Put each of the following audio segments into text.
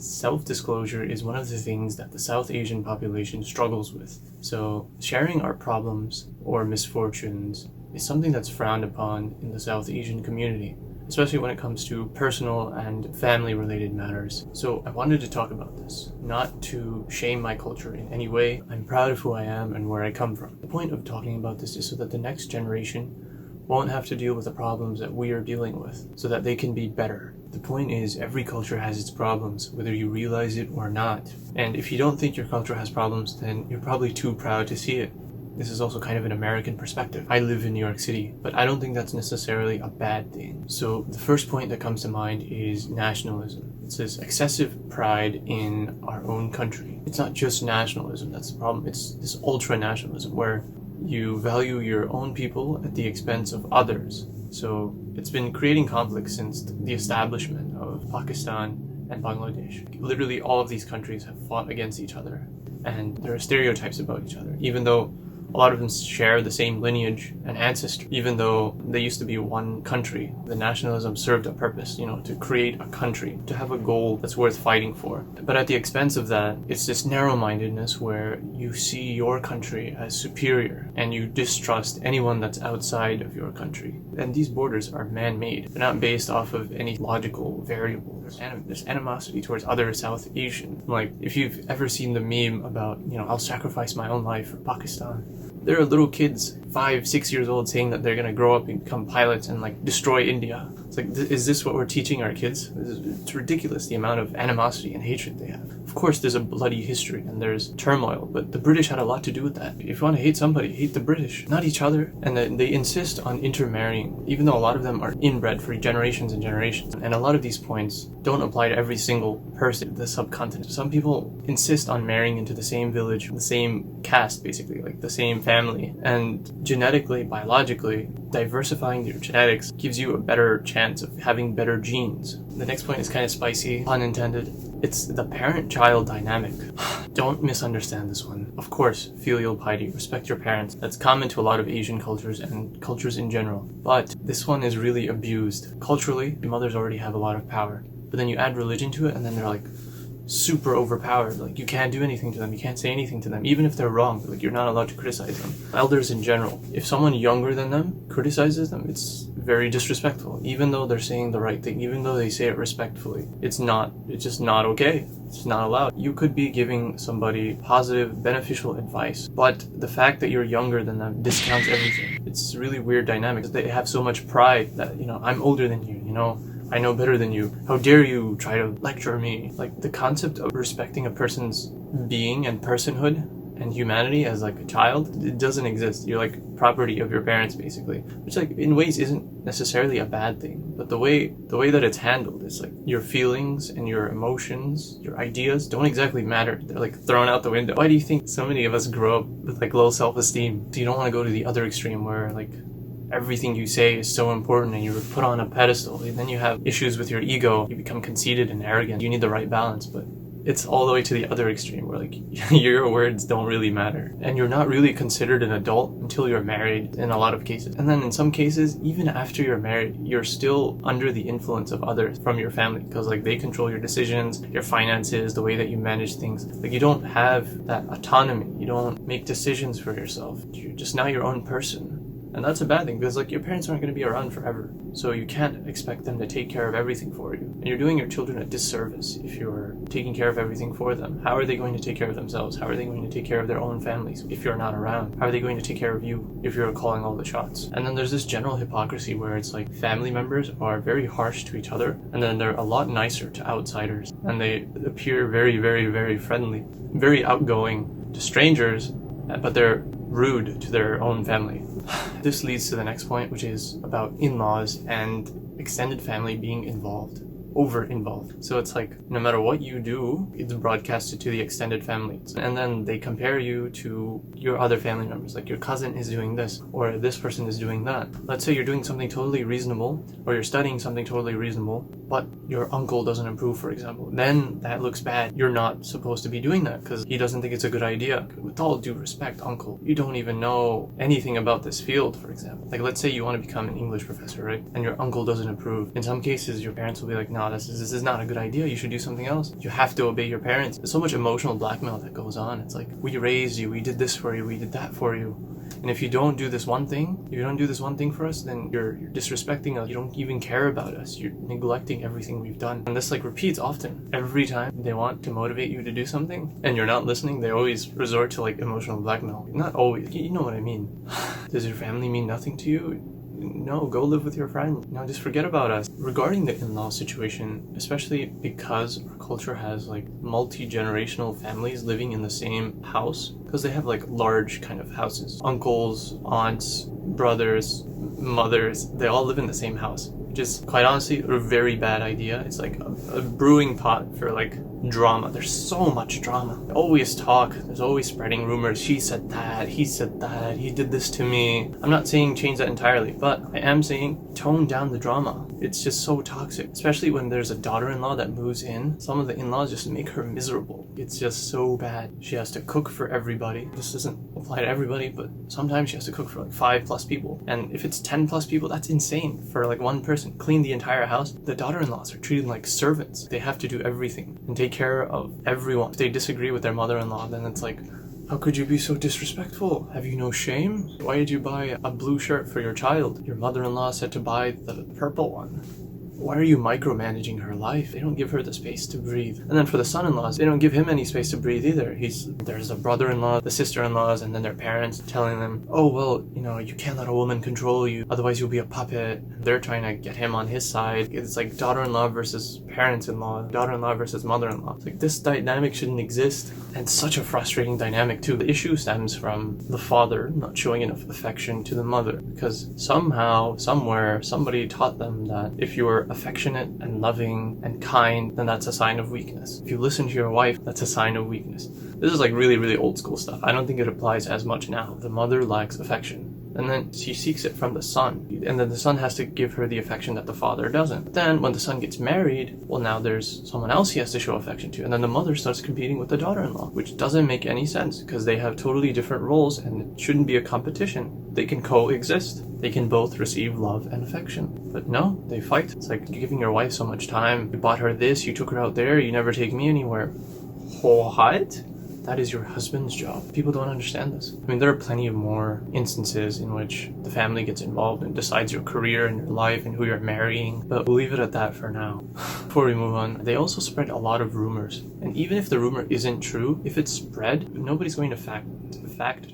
Self-disclosure is one of the things that the South Asian population struggles with. So sharing our problems or misfortunes is something that's frowned upon in the South Asian community, especially when it comes to personal and family-related matters. So I wanted to talk about this, not to shame my culture in any way. I'm proud of who I am and where I come from. The point of talking about this is so that the next generation won't have to deal with the problems that we are dealing with, so that they can be better. The point is, every culture has its problems, whether you realize it or not. And if you don't think your culture has problems, then you're probably too proud to see it. This is also kind of an American perspective. I live in New York City, but I don't think that's necessarily a bad thing. So the first point that comes to mind is nationalism. It's this excessive pride in our own country. It's not just nationalism that's the problem. It's this ultra-nationalism where you value your own people at the expense of others. So it's been creating conflicts since the establishment of Pakistan and Bangladesh. Literally all of these countries have fought against each other, and there are stereotypes about each other, even though a lot of them share the same lineage and ancestry. Even though they used to be one country, the nationalism served a purpose, to create a country, to have a goal that's worth fighting for. But at the expense of that, it's this narrow-mindedness where you see your country as superior and you distrust anyone that's outside of your country. And these borders are man-made. They're not based off of any logical variable. There's animosity towards other South Asian. Like, if you've ever seen the meme about, I'll sacrifice my own life for Pakistan. There are little kids, 5, 6 years old, saying that they're going to grow up and become pilots and destroy India. It's like, is this what we're teaching our kids? It's ridiculous, the amount of animosity and hatred they have. Of course, there's a bloody history and there's turmoil, but the British had a lot to do with that. If you want to hate somebody, hate the British, not each other. And they insist on intermarrying, even though a lot of them are inbred for generations and generations. And a lot of these points don't apply to every single person in the subcontinent. Some people insist on marrying into the same village, the same caste, basically, like the same family. And genetically, biologically, diversifying your genetics gives you a better chance of having better genes. The next point is kind of spicy, pun intended. It's the parent-child dynamic. Don't misunderstand this one. Of course, filial piety, respect your parents. That's common to a lot of Asian cultures and cultures in general. But this one is really abused. Culturally, mothers already have a lot of power. But then you add religion to it and then they're super overpowered. You can't do anything to them. You can't say anything to them. Even if they're wrong, you're not allowed to criticize them. Elders in general, if someone younger than them criticizes them, it's very disrespectful. Even though they're saying the right thing, even though they say it respectfully, it's just not okay. It's not allowed. You could be giving somebody positive, beneficial advice, but the fact that you're younger than them discounts everything. It's really weird dynamics. They have so much pride that, I'm older than you, I know better than you. How dare you try to lecture me? The concept of respecting a person's being and personhood and humanity as a child, it doesn't exist. You're property of your parents, basically, which in ways isn't necessarily a bad thing. But the way that it's handled is your feelings and your emotions, your ideas don't exactly matter. They're thrown out the window. Why do you think so many of us grow up with low self-esteem? So you don't want to go to the other extreme where everything you say is so important and you're put on a pedestal. And then you have issues with your ego. You become conceited and arrogant. You need the right balance, but it's all the way to the other extreme where your words don't really matter. And you're not really considered an adult until you're married in a lot of cases. And then in some cases, even after you're married, you're still under the influence of others from your family because they control your decisions, your finances, the way that you manage things. You don't have that autonomy. You don't make decisions for yourself. You're just now your own person. And that's a bad thing because your parents aren't going to be around forever. So you can't expect them to take care of everything for you. And you're doing your children a disservice if you're taking care of everything for them. How are they going to take care of themselves? How are they going to take care of their own families if you're not around? How are they going to take care of you if you're calling all the shots? And then there's this general hypocrisy where it's family members are very harsh to each other and then they're a lot nicer to outsiders. And they appear very, very, very friendly, very outgoing to strangers, but they're rude to their own family. This leads to the next point, which is about in-laws and extended family being over-involved. So it's no matter what you do, it's broadcasted to the extended family. And then they compare you to your other family members. Your cousin is doing this, or this person is doing that. Let's say you're doing something totally reasonable, or you're studying something totally reasonable, but your uncle doesn't approve, for example. Then that looks bad. You're not supposed to be doing that because he doesn't think it's a good idea. With all due respect, uncle, you don't even know anything about this field, for example. Let's say you want to become an English professor, right? And your uncle doesn't approve. In some cases, your parents will be no, no, this is not a good idea. You should do something else. You have to obey your parents. There's so much emotional blackmail that goes on. It's like, we raised you, we did this for you, we did that for you. And if you don't do this one thing, for us, then you're disrespecting us. You don't even care about us. You're neglecting everything we've done. And this like repeats often. Every time they want to motivate you to do something and you're not listening, they always resort to like emotional blackmail. Not always. You know what I mean. Does your family mean nothing to you? No, go live with your friend. No, just forget about us. Regarding the in-law situation, especially because our culture has like multi-generational families living in the same house, because they have like large kind of houses. Uncles, aunts, brothers, mothers, they all live in the same house, which is quite honestly a very bad idea. It's like a brewing pot for like drama. There's so much drama. They always talk. There's always spreading rumors. She said that, he said that, he did this to me. I'm not saying change that entirely, but I am saying tone down the drama. It's just so toxic, especially when there's a daughter-in-law that moves in. Some of the in-laws just make her miserable. It's just so bad. She has to cook for everybody. This doesn't apply to everybody, but sometimes she has to cook for like 5+ people. And if it's 10+ people, that's insane for like one person. Clean the entire house. The daughter-in-laws are treated like servants. They have to do everything and take care of everyone. If they disagree with their mother-in-law, then it's like, how could you be so disrespectful? Have you no shame? Why did you buy a blue shirt for your child? Your mother-in-law said to buy the purple one. Why are you micromanaging her life? They don't give her the space to breathe. And then for the son-in-laws, they don't give him any space to breathe either. There's the brother-in-law, the sister-in-laws, and then their parents telling them, oh, well, you can't let a woman control you, otherwise you'll be a puppet. They're trying to get him on his side. It's like daughter-in-law versus parents-in-law, daughter-in-law versus mother-in-law. It's like this dynamic shouldn't exist. And such a frustrating dynamic too. The issue stems from the father not showing enough affection to the mother, because somehow, somewhere, somebody taught them that if you were affectionate and loving and kind, then that's a sign of weakness. If you listen to your wife, that's a sign of weakness. This is like really, really old school stuff. I don't think it applies as much now. The mother lacks affection, and then she seeks it from the son, and then the son has to give her the affection that the father doesn't. But then when the son gets married, well, now there's someone else he has to show affection to, and then the mother starts competing with the daughter-in-law, which doesn't make any sense because they have totally different roles and it shouldn't be a competition. They can coexist. They can both receive love and affection. But no, they fight. It's like giving your wife so much time. You bought her this, you took her out there, you never take me anywhere. What? That is your husband's job. People don't understand this. I mean, there are plenty of more instances in which the family gets involved and decides your career and your life and who you're marrying, but we'll leave it at that for now. Before we move on, they also spread a lot of rumors. And even if the rumor isn't true, if it's spread, nobody's going to fact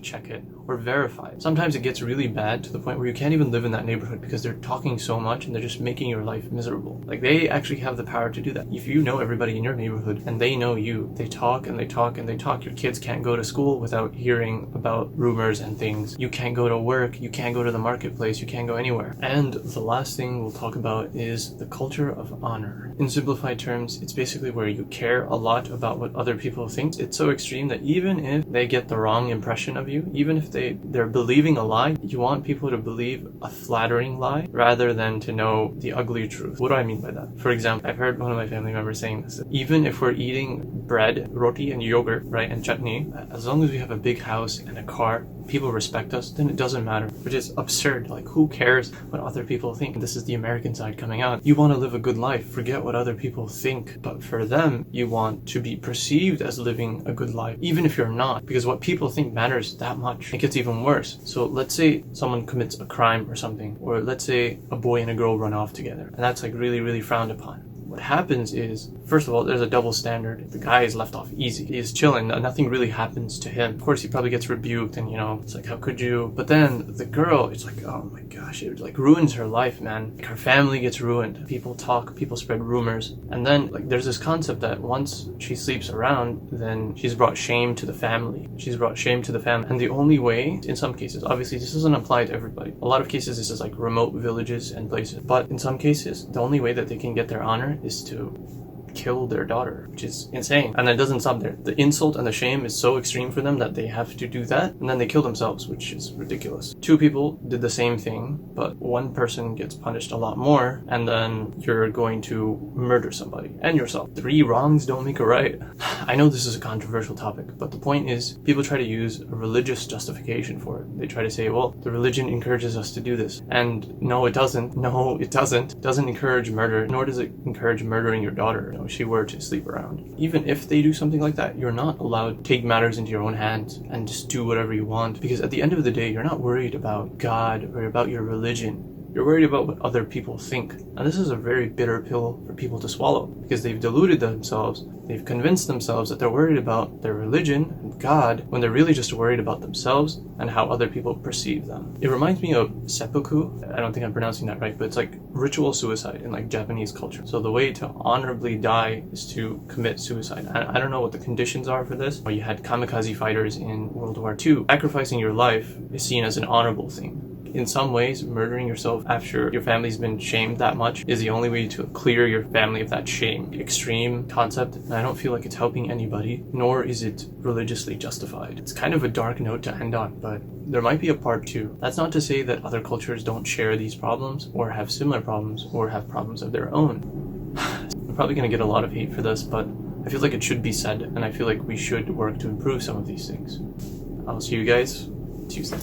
check it or verify it. Sometimes it gets really bad to the point where you can't even live in that neighborhood because they're talking so much and they're just making your life miserable. Like, they actually have the power to do that. If you know everybody in your neighborhood and they know you, they talk and they talk and they talk. Your kids can't go to school without hearing about rumors and things. You can't go to work, you can't go to the marketplace, you can't go anywhere. And the last thing we'll talk about is the culture of honor. In simplified terms, it's basically where you care a lot about what other people think. It's so extreme that even if they get the wrong impression of you, even if they're believing a lie, you want people to believe a flattering lie rather than to know the ugly truth. What do I mean by that? For example, I've heard one of my family members saying this. Even if we're eating bread, roti, and yogurt, right, and chutney, as long as we have a big house and a car, people respect us, then it doesn't matter. Which is absurd. Like, who cares what other people think? This is the American side coming out. You want to live a good life, forget what other people think. But for them, you want to be perceived as living a good life, even if you're not, because what people think matters that much. It gets even worse. So let's say someone commits a crime or something, or let's say a boy and a girl run off together, and that's like really, really frowned upon. What happens is, first of all, there's a double standard. The guy is left off easy. He's chilling. Nothing really happens to him. Of course, he probably gets rebuked and, it's like, how could you? But then the girl, it's like, oh my gosh, it like ruins her life, man. Like, her family gets ruined. People talk, people spread rumors. And then like there's this concept that once she sleeps around, then she's brought shame to the family. And the only way, in some cases, obviously this doesn't apply to everybody. A lot of cases, this is like remote villages and places. But in some cases, the only way that they can get their honor is to kill their daughter, which is insane. And it doesn't stop there. The insult and the shame is so extreme for them that they have to do that, and then they kill themselves, which is ridiculous. Two people did the same thing, but one person gets punished a lot more, and then you're going to murder somebody and yourself. 3 wrongs don't make a right. I know this is a controversial topic, but the point is, people try to use a religious justification for it. They try to say, well, the religion encourages us to do this. And no, it doesn't. No, it doesn't. It doesn't encourage murder, nor does it encourage murdering your daughter, if she were to sleep around. Even if they do something like that, you're not allowed to take matters into your own hands and just do whatever you want, because at the end of the day, you're not worried about God or about your religion. You're worried about what other people think. And this is a very bitter pill for people to swallow, because they've deluded themselves. They've convinced themselves that they're worried about their religion and God when they're really just worried about themselves and how other people perceive them. It reminds me of seppuku. I don't think I'm pronouncing that right, but it's like ritual suicide in like Japanese culture. So the way to honorably die is to commit suicide. I don't know what the conditions are for this. You had kamikaze fighters in World War II. Sacrificing your life is seen as an honorable thing. In some ways, murdering yourself after your family's been shamed that much is the only way to clear your family of that shame. Extreme concept, and I don't feel like it's helping anybody, nor is it religiously justified. It's kind of a dark note to end on, but there might be a part 2. That's not to say that other cultures don't share these problems, or have similar problems, or have problems of their own. I'm probably going to get a lot of hate for this, but I feel like it should be said, and I feel like we should work to improve some of these things. I'll see you guys Tuesday.